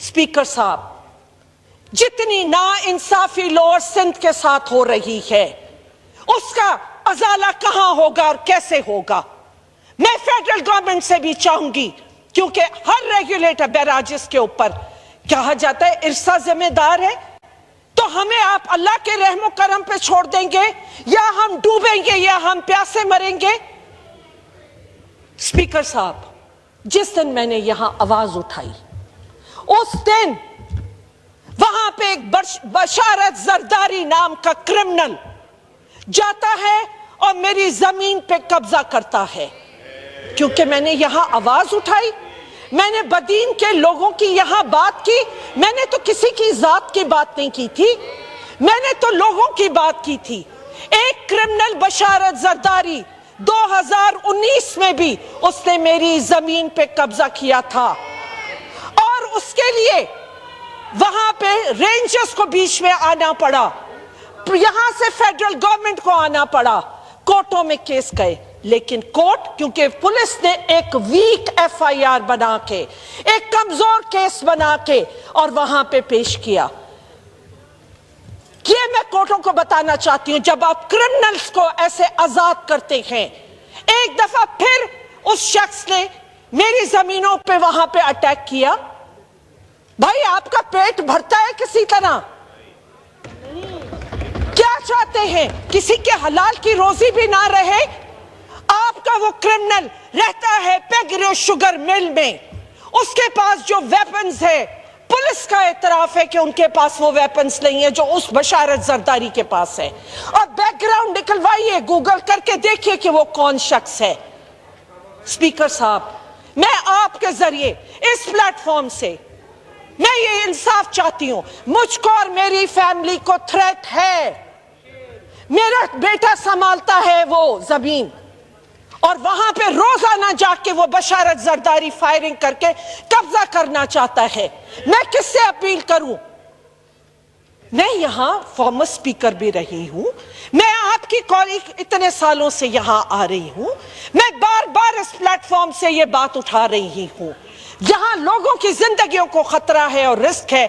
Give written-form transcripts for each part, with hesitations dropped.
Speaker साहब, जितनी नाइंसाफी लोअर सिंध के साथ हो रही है उसका अजाला कहां होगा और कैसे होगा। मैं फेडरल गवर्नमेंट से भी चाहूंगी, क्योंकि हर रेगुलेटर बैराजेस के ऊपर कहा जाता है इरसा जिम्मेदार है, तो हमें आप अल्लाह के रहमो करम पे छोड़ देंगे या हम डूबेंगे या हम प्यासे मरेंगे। स्पीकर साहब, जिस दिन मैंने यहां आवाज उठाई उस दिन वहां पे एक बशारत जरदारी नाम का क्रिमिनल जाता है और मेरी जमीन पे कब्जा करता है। क्योंकि मैंने यहां आवाज उठाई, मैंने बदीन के लोगों की यहां बात की, मैंने तो किसी की जात की बात नहीं की थी, मैंने तो लोगों की बात की थी। एक क्रिमिनल बशारत जरदारी 2019 में भी उसने मेरी जमीन पे कब्जा किया था और उसके लिए वहां पे रेंजर्स को बीच में आना पड़ा, यहां से फेडरल गवर्नमेंट को आना पड़ा, कोर्टों में केस गए, लेकिन कोर्ट, क्योंकि पुलिस ने एक वीक एफआईआर बना के, एक कमजोर केस बना के और वहां पे पेश किया। ये मैं कोर्टों को बताना चाहती हूं, जब आप क्रिमिनल्स को ऐसे आजाद करते हैं, एक दफा फिर उस शख्स ने मेरी जमीनों पे वहां पे अटैक किया। भाई, आपका पेट भरता है किसी तरह? क्या चाहते हैं? किसी के हलाल की रोजी भी ना रहे? आपका वो क्रिमिनल रहता है पेगरो शुगर मिल में, उसके पास जो वेपन्स है, पुलिस का एतराफ है कि उनके पास वो वेपन्स नहीं है जो उस बशारत जरदारी के पास है। और बैकग्राउंड निकलवाइए, गूगल करके देखिए कि वो कौन शख्स है। स्पीकर साहब, मैं आपके जरिए इस प्लेटफॉर्म से मैं ये इंसाफ चाहती हूं। मुझको और मेरी फैमिली को थ्रेट है, मेरा बेटा संभालता है वो जमीन और वहां पे रोजाना जाके वो बशारत जरदारी फायरिंग करके कब्जा करना चाहता है। मैं किससे अपील करूं? मैं यहां फॉर्मर स्पीकर भी रही हूं, मैं आपकी कॉलीग इतने सालों से यहां आ रही हूं, मैं बार बार इस प्लेटफॉर्म से ये बात उठा रही हूं। जहां लोगों की जिंदगियों को खतरा है और रिस्क है,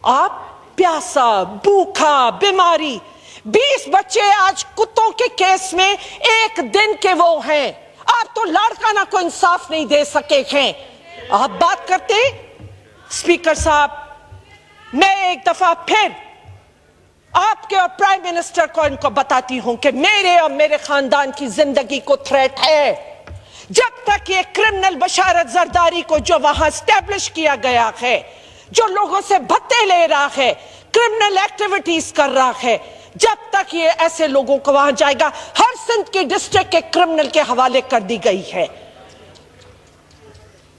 आप प्यासा, भूखा, बीमारी, 20 बच्चे आज कुत्तों के केस में एक दिन के वो हैं, आप तो लाड़काना को इंसाफ नहीं दे सके हैं। आप बात करते। स्पीकर साहब, मैं एक दफा फिर आपके और प्राइम मिनिस्टर को इनको बताती हूं कि मेरे और मेरे खानदान की जिंदगी को थ्रेट है। जब तक ये क्रिमिनल बशारत जरदारी को जो वहां स्टैब्लिश किया गया है, जो लोगों से भत्ते ले रहा है, क्रिमिनल एक्टिविटीज कर रहा है, जब तक ये ऐसे लोगों को वहां जाएगा, हर सिंध के डिस्ट्रिक्ट के क्रिमिनल के हवाले कर दी गई है।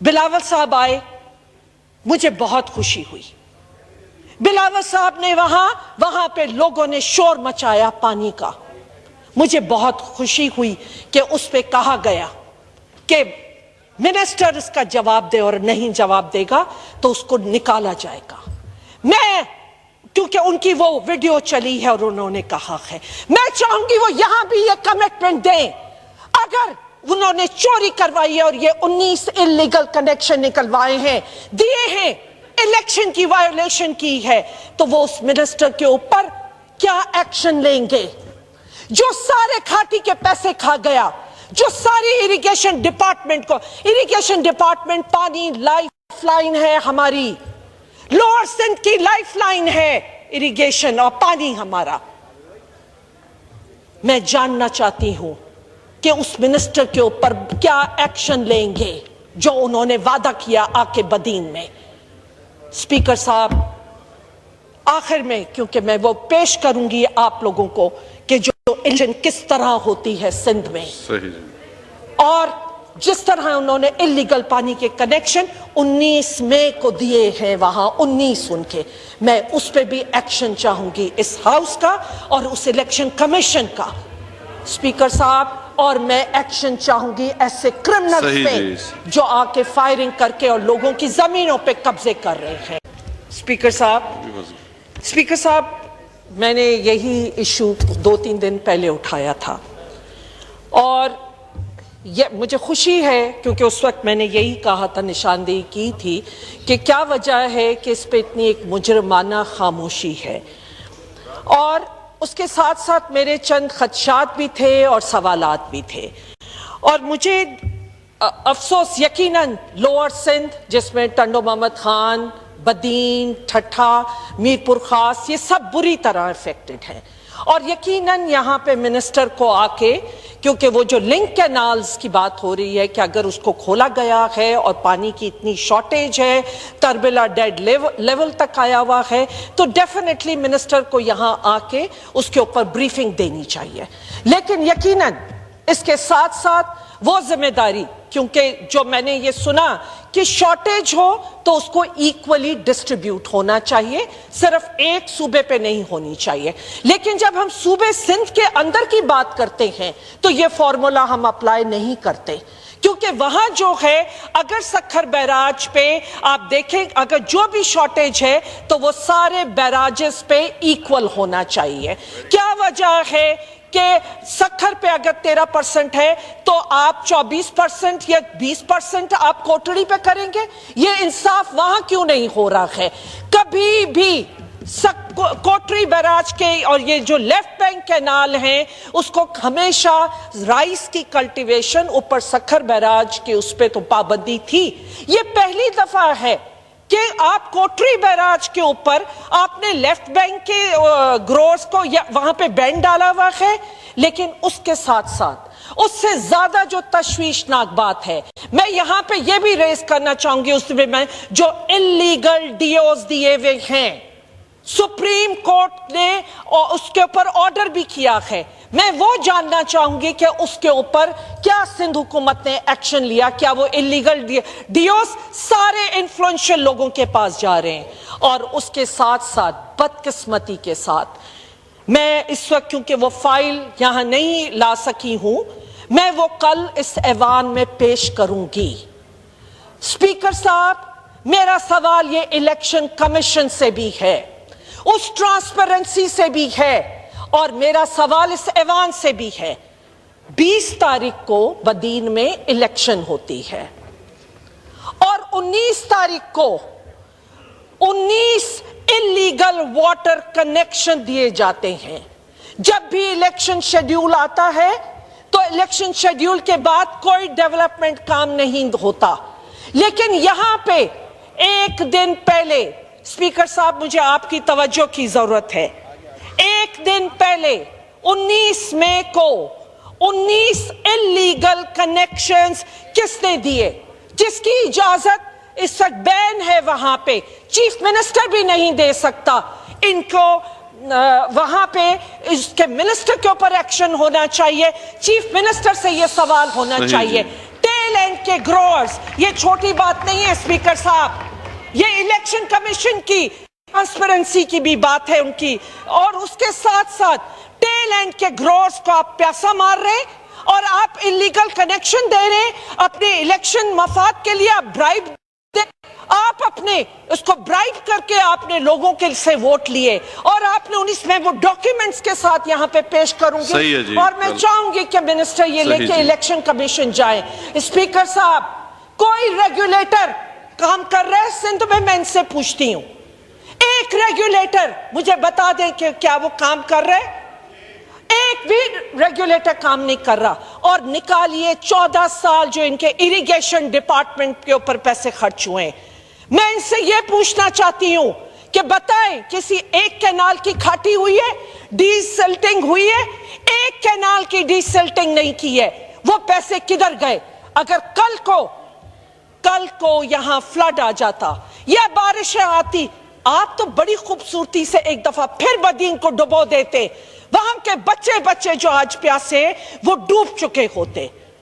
बिलावल साहब आए, मुझे बहुत खुशी हुई। बिलावल साहब ने वहां पे लोगों ने शोर मचाया पानी का, मुझे बहुत खुशी हुई कि उस पे कहा गया कि मिनिस्टर इसका जवाब दे और नहीं जवाब देगा तो उसको निकाला जाएगा। मैं, क्योंकि उनकी वो वीडियो चली है और उन्होंने कहा है, मैं चाहूंगी वो यहां भी ये कमिटमेंट दें, अगर उन्होंने चोरी करवाई है और ये 19 इलीगल कनेक्शन निकलवाए हैं, दिए हैं, इलेक्शन की वायोलेशन की है, तो वो उस मिनिस्टर के ऊपर क्या एक्शन लेंगे जो सारे खाटी के पैसे खा गया, जो सारी इरिगेशन डिपार्टमेंट को, इरिगेशन डिपार्टमेंट पानी लाइफ लाइन है हमारी, लोअर सिंध की लाइफ लाइन है इरिगेशन और पानी हमारा। मैं जानना चाहती हूं कि उस मिनिस्टर के ऊपर क्या एक्शन लेंगे जो उन्होंने वादा किया आके बदीन में। स्पीकर साहब, आखिर में, क्योंकि मैं वो पेश करूंगी आप लोगों को कि जो इलेक्शन किस तरह होती है सिंध में, सही, और जिस तरह उन्होंने इलीगल पानी के कनेक्शन 19 मई को दिए हैं वहां 19 उनके, मैं उस पर भी एक्शन चाहूंगी इस हाउस का और उस इलेक्शन कमीशन का। स्पीकर साहब, और मैं एक्शन चाहूंगी ऐसे क्रिमिनल पे जो आके फायरिंग करके और लोगों की जमीनों पे कब्जे कर रहे हैं। स्पीकर साहब, मैंने यही इशू 2-3 दिन पहले उठाया था और ये मुझे खुशी है क्योंकि उस वक्त मैंने यही कहा था, निशानदेही की थी कि क्या वजह है कि इस पे इतनी एक मुजरमाना खामोशी है। और उसके साथ साथ मेरे चंद खदशात भी थे और सवालात भी थे। और मुझे अफसोस यकीनन लोअर सिंध, जिसमें टंडो मोहम्मद खान, बदीन, ठट्ठा, मीरपुर खास, ये सब बुरी तरह इफेक्टेड हैं। और यकीनन यहाँ पे मिनिस्टर को आके, क्योंकि वो जो लिंक कैनाल्स की बात हो रही है कि अगर उसको खोला गया है और पानी की इतनी शॉर्टेज है, तरबिला डेड लेवल तक आया हुआ है, तो डेफिनेटली मिनिस्टर को यहाँ आके उसके ऊपर ब्रीफिंग देनी चाहिए। लेकिन यकीनन इसके साथ साथ वो जिम्मेदारी, क्योंकि जो मैंने ये सुना कि शॉर्टेज हो तो उसको इक्वली डिस्ट्रीब्यूट होना चाहिए, सिर्फ एक सूबे पे नहीं होनी चाहिए। लेकिन जब हम सूबे सिंध के अंदर की बात करते हैं तो ये फॉर्मूला हम अप्लाई नहीं करते, क्योंकि वहां जो है अगर सक्खर बैराज पे आप देखें, अगर जो भी शॉर्टेज है तो वो सारे बैराजेस पे इक्वल होना चाहिए। क्या वजह है कि सक्खर पे अगर 13% है तो आप 24% या 20% आप कोटड़ी पे करेंगे? ये इंसाफ वहां क्यों नहीं हो रहा है? कभी भी कोटरी बैराज के और ये जो लेफ्ट बैंक कैनाल हैं उसको हमेशा राइस की कल्टीवेशन ऊपर सक्खर बैराज के उस पे तो पाबंदी थी। ये पहली दफा है कि आप कोटरी बैराज के ऊपर आपने लेफ्ट बैंक के ग्रोअर्स को वहां पे बैन डाला हुआ है। लेकिन उसके साथ साथ उससे ज्यादा जो तशवीशनाक बात है, मैं यहां पे ये भी रेज करना चाहूंगी, उसमें मैं जो इल्लीगल डीओज दिए हुए हैं, सुप्रीम कोर्ट ने और उसके ऊपर ऑर्डर भी किया है। मैं वो जानना चाहूंगी कि उसके ऊपर क्या सिंध हुकूमत ने एक्शन लिया? क्या वो इलीगल डीओस सारे इन्फ्लुएंशियल लोगों के पास जा रहे हैं? और उसके साथ साथ बदकिस्मती के साथ मैं इस वक्त, क्योंकि वो फाइल यहां नहीं ला सकी हूं, मैं वो कल इस ऐवान में पेश करूंगी। स्पीकर साहब, मेरा सवाल ये इलेक्शन कमीशन से भी है, उस ट्रांसपेरेंसी से भी है, और मेरा सवाल इस ऐवान से भी है। 20 तारीख को बदीन में इलेक्शन होती है और 19 तारीख को 19 इलीगल वाटर कनेक्शन दिए जाते हैं। जब भी इलेक्शन शेड्यूल आता है तो इलेक्शन शेड्यूल के बाद कोई डेवलपमेंट काम नहीं होता। लेकिन यहां पे एक दिन पहले, स्पीकर साहब मुझे आपकी तवज्जो की जरूरत है, एक दिन पहले 19 मई को 19 इलीगल कनेक्शंस किसने दिए, जिसकी इजाजत इस वक्त बैन है? वहां पे चीफ मिनिस्टर भी नहीं दे सकता इनको। वहां पे इसके मिनिस्टर के ऊपर एक्शन होना चाहिए, चीफ मिनिस्टर से यह सवाल होना चाहिए। टेल एंड के ग्रोअर्स, ये छोटी बात नहीं है स्पीकर साहब, ये इलेक्शन कमीशन की ट्रांसपेरेंसी की भी बात है उनकी। और उसके साथ साथ टेल एंड के ग्रोअर्स को आप प्यासा मार रहे और आप इलीगल कनेक्शन दे रहे अपने इलेक्शन मफाद के लिए। आप ब्राइब आप अपने उसको ब्राइब करके आपने लोगों के से वोट लिए और आपने 19 में वो डॉक्यूमेंट्स के साथ यहाँ पे पेश करूंगी। और मैं चाहूंगी कि मिनिस्टर ये लेके इलेक्शन कमीशन जाए। स्पीकर साहब, कोई रेगुलेटर काम कर रहा है सिंध में? मैं इनसे पूछती हूं, एक रेगुलेटर मुझे बता दें कि क्या वो काम कर रहे हैं? एक भी रेगुलेटर काम नहीं कर रहा। और निकालिए 14 साल जो इनके इरिगेशन डिपार्टमेंट के ऊपर पैसे खर्च हुए। मैं इनसे यह पूछना चाहती हूं कि बताएं, किसी एक कैनाल की खाटी हुई है, डीसिल्टिंग हुई है? एक कैनाल की डीसिल्टिंग नहीं की है। वो पैसे किधर गए? अगर कल को यहां फ्लड आ जाता या बारिशें आती, आप तो बड़ी खूबसूरती से एक दफा फिर बदीन को डुबो देते। वहां के बच्चे जो आज प्यासे वो डूब चुके होते।